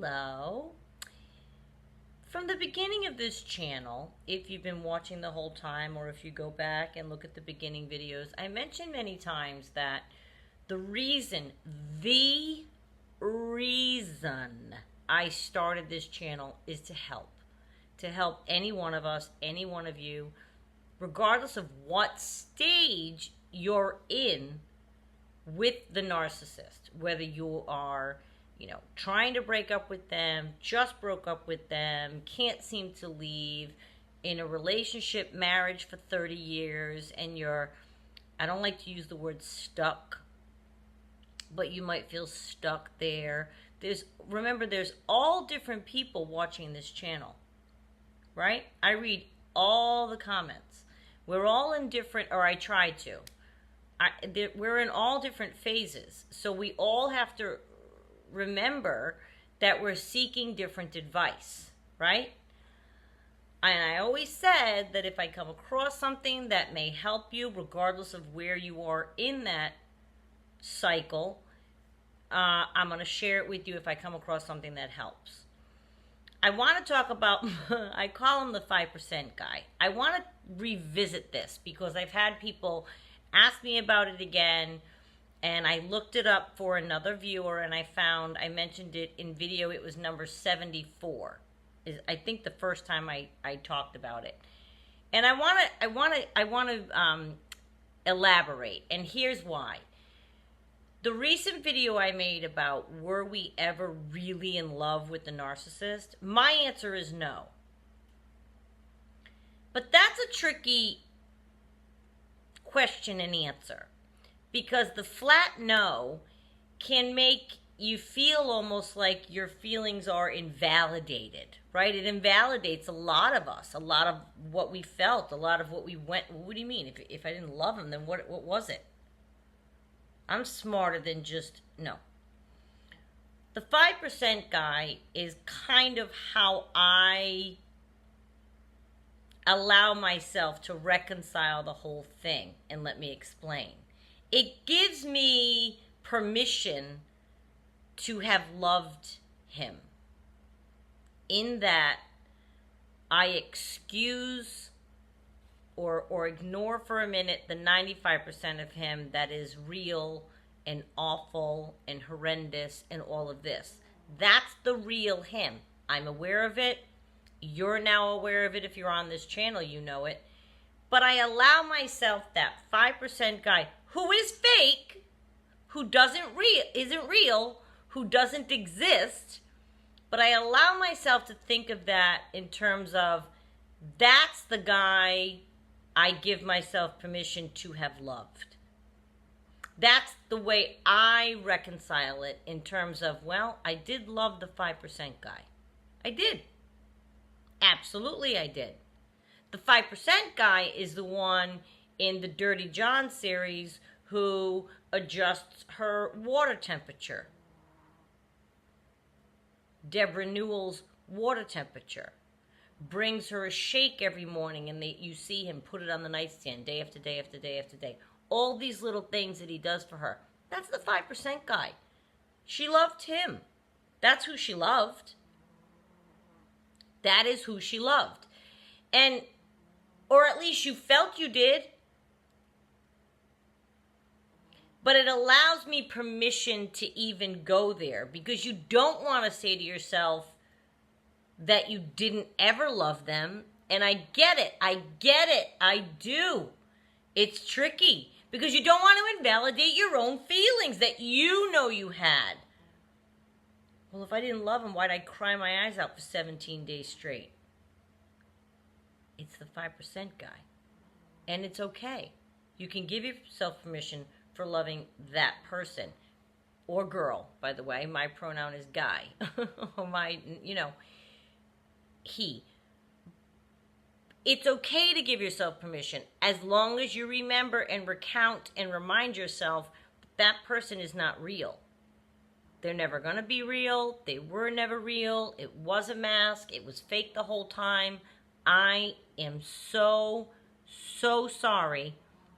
Hello. From the beginning of this channel, if you've been watching the whole time or if you go back and look at the beginning videos, I mentioned many times that the reason I started this channel is to help any one of us, any one of you, regardless of what stage you're in with the narcissist, whether you are trying to break up with them, just broke up with them, can't seem to leave, in a relationship, marriage for 30 years, and you're, I don't like to use the word stuck, but you might feel stuck there. Remember, there's all different people watching this channel, right? I read all the comments. We're all in different, or I try to. We're in all different phases, so we all have to remember that we're seeking different advice, right? And I always said that if I come across something that may help you, regardless of where you are in that cycle, I'm going to share it with you if I come across something that helps. I want to talk about, I call him the 5% guy. I want to revisit this because I've had people ask me about it again. And I looked it up for another viewer, and I mentioned it in video. It was number 74. I think the first time I talked about it. And I want to elaborate, and here's why. The recent video I made about were we ever really in love with the narcissist? My answer is no. But that's a tricky question and answer. Because the flat no can make you feel almost like your feelings are invalidated, right? It invalidates a lot of us, a lot of what we felt, a lot of what we went. What do you mean? If I didn't love him, then what was it? I'm smarter than just, no. The 5% guy is kind of how I allow myself to reconcile the whole thing, and let me explain. It gives me permission to have loved him, in that I excuse or ignore for a minute the 95% of him that is real and awful and horrendous and all of this. That's the real him. I'm aware of it. You're now aware of it. If you're on this channel, you know it. But I allow myself, that 5% guy who is fake, who isn't real, who doesn't exist, but I allow myself to think of that in terms of, that's the guy I give myself permission to have loved. That's the way I reconcile it, in terms of, well, I did love the 5% guy. I did. Absolutely I did. The 5% guy is the one in the Dirty John series who adjusts her water temperature. Deborah Newell's water temperature. Brings her a shake every morning, and you see him put it on the nightstand day after day after day after day. All these little things that he does for her. That's the 5% guy. She loved him. That's who she loved. That is who she loved. And, or at least you felt you did. But it allows me permission to even go there, because you don't want to say to yourself that you didn't ever love them. And I get it. I do. It's tricky, because you don't want to invalidate your own feelings that you know you had. Well, if I didn't love him, why'd I cry my eyes out for 17 days straight? It's the 5% guy. And it's okay. You can give yourself permission for loving that person. Or girl, by the way. My pronoun is guy. He. It's okay to give yourself permission, as long as you remember and recount and remind yourself that person is not real. They're never going to be real. They were never real. It was a mask. It was fake the whole time. I am so sorry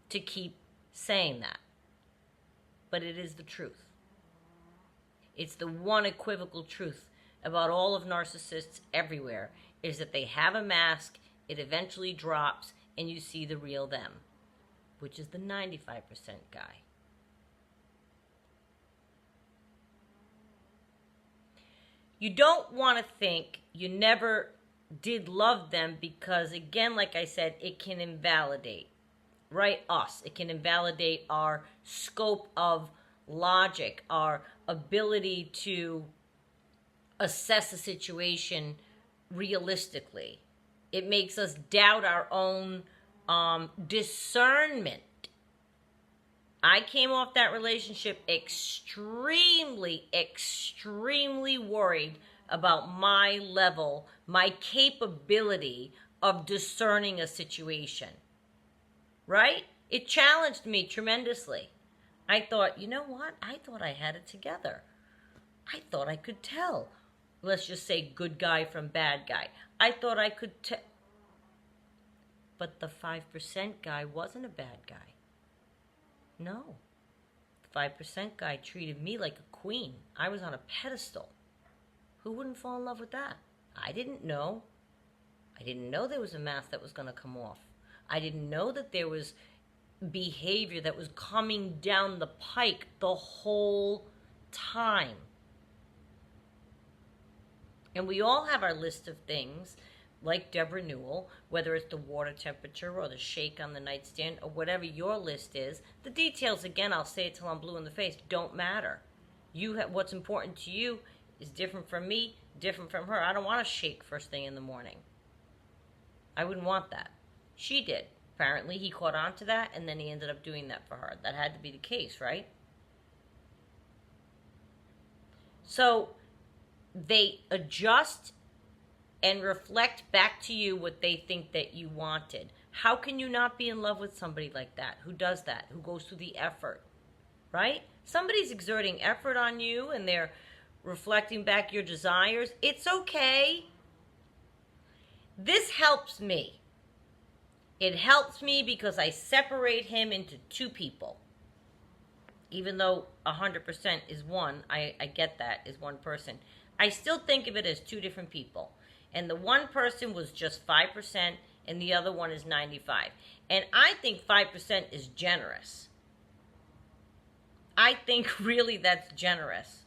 to keep saying that. But it is the truth. It's the one equivocal truth. about all of narcissists everywhere is that they have a mask, it eventually drops, and you see the real them, which is the 95% guy. You don't want to think you never did love them because, again, like I said, it can invalidate, right? It can invalidate our scope of logic, our ability to assess a situation realistically. It makes us doubt our own discernment. I came off that relationship extremely, extremely worried about my level, my capability of discerning a situation. Right? It challenged me tremendously. I thought, you know what? I thought I had it together. I thought I could tell. Let's just say good guy from bad guy. I thought I could tell. But the 5% guy wasn't a bad guy. No. The 5% guy treated me like a queen. I was on a pedestal. Who wouldn't fall in love with that? I didn't know. I didn't know there was a mask that was going to come off. I didn't know that there was behavior that was coming down the pike the whole time. And we all have our list of things, like Deborah Newell, whether it's the water temperature or the shake on the nightstand or whatever your list is. The details, again, I'll say it till I'm blue in the face, don't matter. You have, what's important to you is different from me, different from her. I don't want to shake first thing in the morning. I wouldn't want that. She did. Apparently, he caught on to that, and then he ended up doing that for her. That had to be the case, right? So they adjust and reflect back to you what they think that you wanted. How can you not be in love with somebody like that? Who does that? Who goes through the effort, right? Somebody's exerting effort on you and they're reflecting back your desires. It's okay. This helps me. It helps me because I separate him into two people. Even though 100% is one, I get that, is one person. I still think of it as two different people. And the one person was just 5% and the other one is 95. And I think 5% is generous. I think really that's generous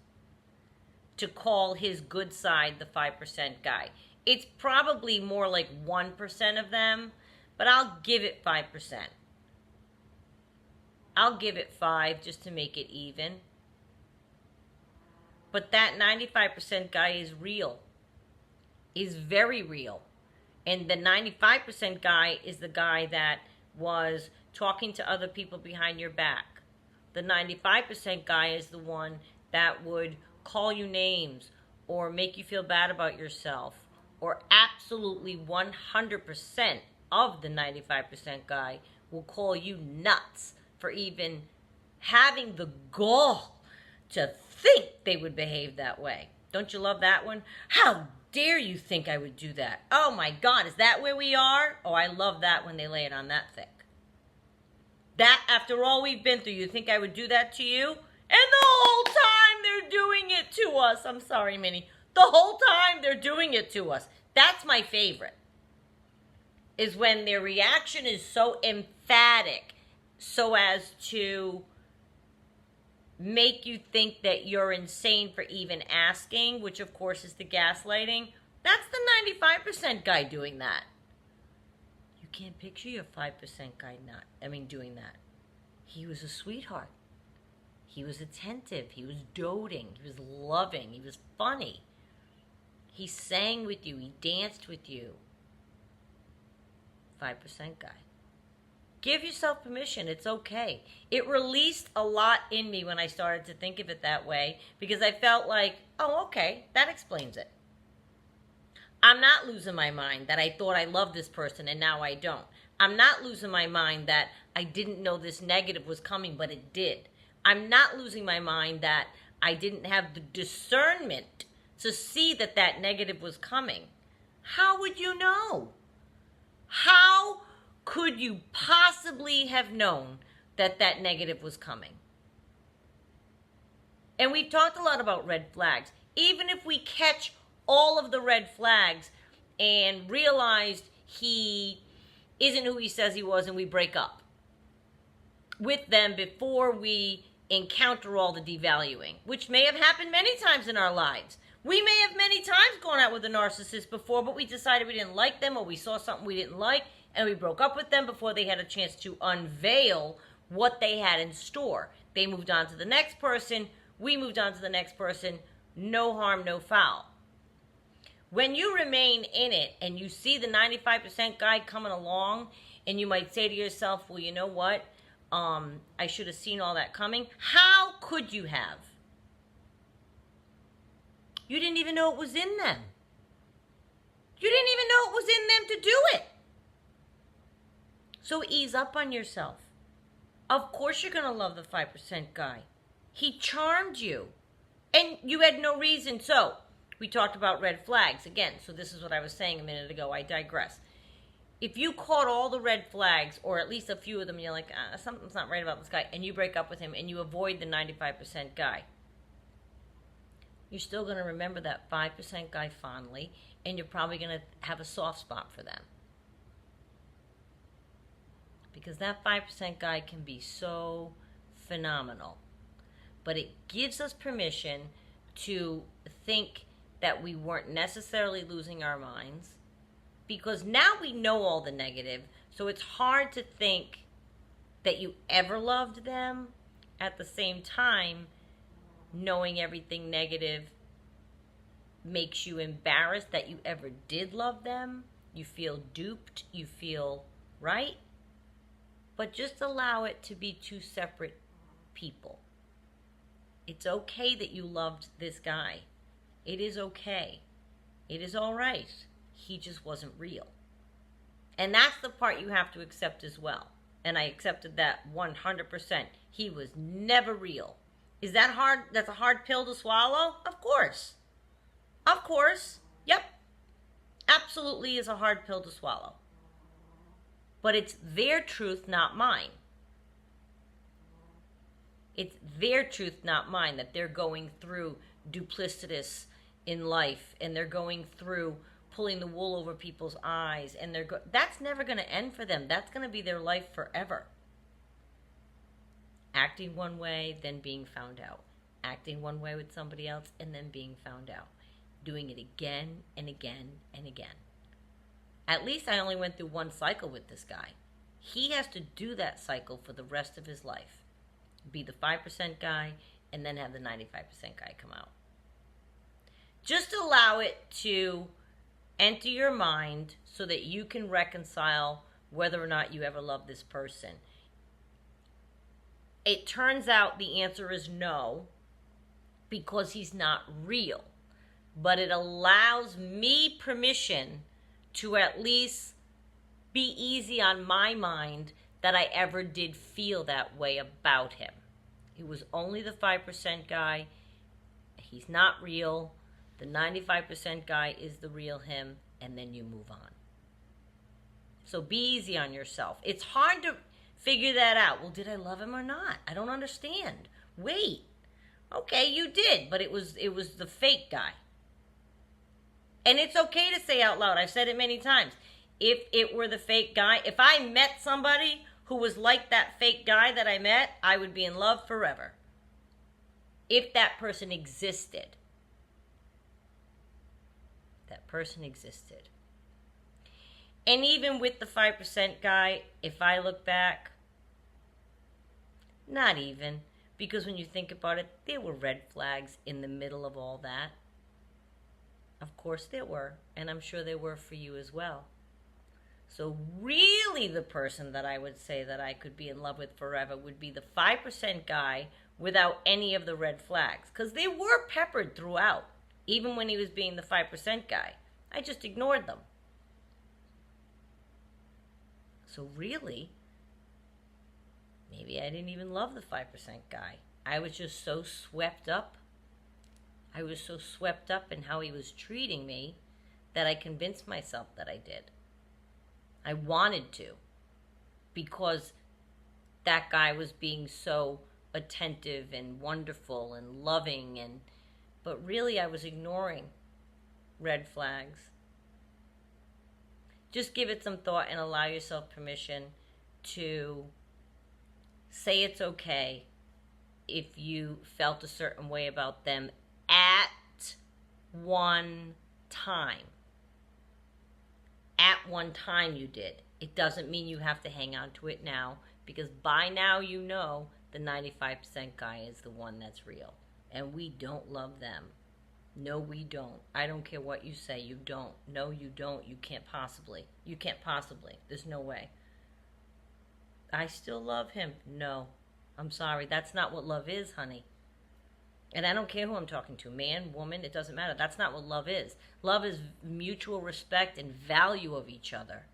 to call his good side the 5% guy. It's probably more like 1% of them, but I'll give it 5%. I'll give it 5 just to make it even. But that 95% guy is real. Is very real. And the 95% guy is the guy that was talking to other people behind your back. The 95% guy is the one that would call you names or make you feel bad about yourself, or absolutely 100% of the 95% guy will call you nuts for even having the gall to think they would behave that way. Don't you love that one? How dare you think I would do that? Oh my God, is that where we are? Oh, I love that when they lay it on that thick. That, after all we've been through, you think I would do that to you? And the whole time they're doing it to us. I'm sorry, Minnie. The whole time they're doing it to us. That's my favorite. Is when their reaction is so emphatic so as to make you think that you're insane for even asking, which of course is the gaslighting. That's the 95% guy doing that. You can't picture your 5% guy doing that. He was a sweetheart. He was attentive. He was doting. He was loving. He was funny. He sang with you. He danced with you. 5% guy. Give yourself permission. It's okay. It released a lot in me when I started to think of it that way, because I felt like, oh, okay, that explains it. I'm not losing my mind that I thought I loved this person and now I don't. I'm not losing my mind that I didn't know this negative was coming, but it did. I'm not losing my mind that I didn't have the discernment to see that that negative was coming. How would you know? How could you possibly have known that that negative was coming? And we've talked a lot about red flags. Even if we catch all of the red flags and realized he isn't who he says he was, and we break up with them before we encounter all the devaluing, which may have happened many times in our lives. We may have many times gone out with a narcissist before, but we decided we didn't like them, or we saw something we didn't like, and we broke up with them before they had a chance to unveil what they had in store. They moved on to the next person. We moved on to the next person. No harm, no foul. When you remain in it and you see the 95% guy coming along, and you might say to yourself, well, you know what? I should have seen all that coming. How could you have? You didn't even know it was in them. You didn't even know it was in them to do it. So ease up on yourself. Of course you're going to love the 5% guy. He charmed you. And you had no reason. So, we talked about red flags. Again, so this is what I was saying a minute ago. I digress. If you caught all the red flags, or at least a few of them, and you're like, something's not right about this guy, and you break up with him, and you avoid the 95% guy, you're still going to remember that 5% guy fondly, and you're probably going to have a soft spot for them. Because that 5% guy can be so phenomenal. But it gives us permission to think that we weren't necessarily losing our minds, because now we know all the negative, so it's hard to think that you ever loved them. At the same time, knowing everything negative makes you embarrassed that you ever did love them. You feel duped. You feel, right? But just allow it to be two separate people. It's okay that you loved this guy. It is okay. It is all right. He just wasn't real. And that's the part you have to accept as well. And I accepted that 100%. He was never real. Is that hard? That's a hard pill to swallow? Of course. Of course. Yep. Absolutely is a hard pill to swallow. But it's their truth, not mine. It's their truth, not mine, that they're going through duplicitous in life, and they're going through pulling the wool over people's eyes, and that's never going to end for them. That's going to be their life forever. Acting one way, then being found out. Acting one way with somebody else, and then being found out. Doing it again and again and again. At least I only went through one cycle with this guy. He has to do that cycle for the rest of his life. Be the 5% guy, and then have the 95% guy come out. Just allow it to enter your mind so that you can reconcile whether or not you ever loved this person. It turns out the answer is no, because he's not real. But it allows me permission to at least be easy on my mind that I ever did feel that way about him. It was only the 5% guy. He's not real. The 95% guy is the real him, and then you move on. So be easy on yourself. It's hard to figure that out. Well, did I love him or not? I don't understand. Wait. Okay, you did, but it was the fake guy. And it's okay to say out loud. I've said it many times. If it were the fake guy, if I met somebody who was like that fake guy that I met, I would be in love forever. If that person existed. That person existed. And even with the 5% guy, if I look back, not even. Because when you think about it, there were red flags in the middle of all that. Of course there were. And I'm sure there were for you as well. So really the person that I would say that I could be in love with forever would be the 5% guy without any of the red flags. Because they were peppered throughout. Even when he was being the 5% guy. I just ignored them. So really, maybe I didn't even love the 5% guy. I was just so swept up. I was so swept up in how he was treating me that I convinced myself that I did. I wanted to. Because that guy was being so attentive and wonderful and loving, but really I was ignoring red flags. Just give it some thought and allow yourself permission to say it's okay if you felt a certain way about them at one time. At one time you did. It doesn't mean you have to hang on to it now, because by now you know the 95% guy is the one that's real. And we don't love them. No, we don't. I don't care what you say. You don't. No, you don't. You can't possibly. You can't possibly. There's no way. I still love him. No. I'm sorry. That's not what love is, honey. And I don't care who I'm talking to. Man, woman, it doesn't matter. That's not what love is. Love is mutual respect and value of each other.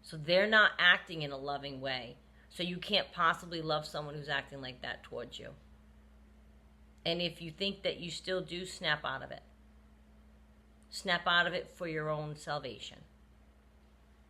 So they're not acting in a loving way. So you can't possibly love someone who's acting like that towards you. And if you think that you still do, snap out of it. Snap out of it for your own salvation.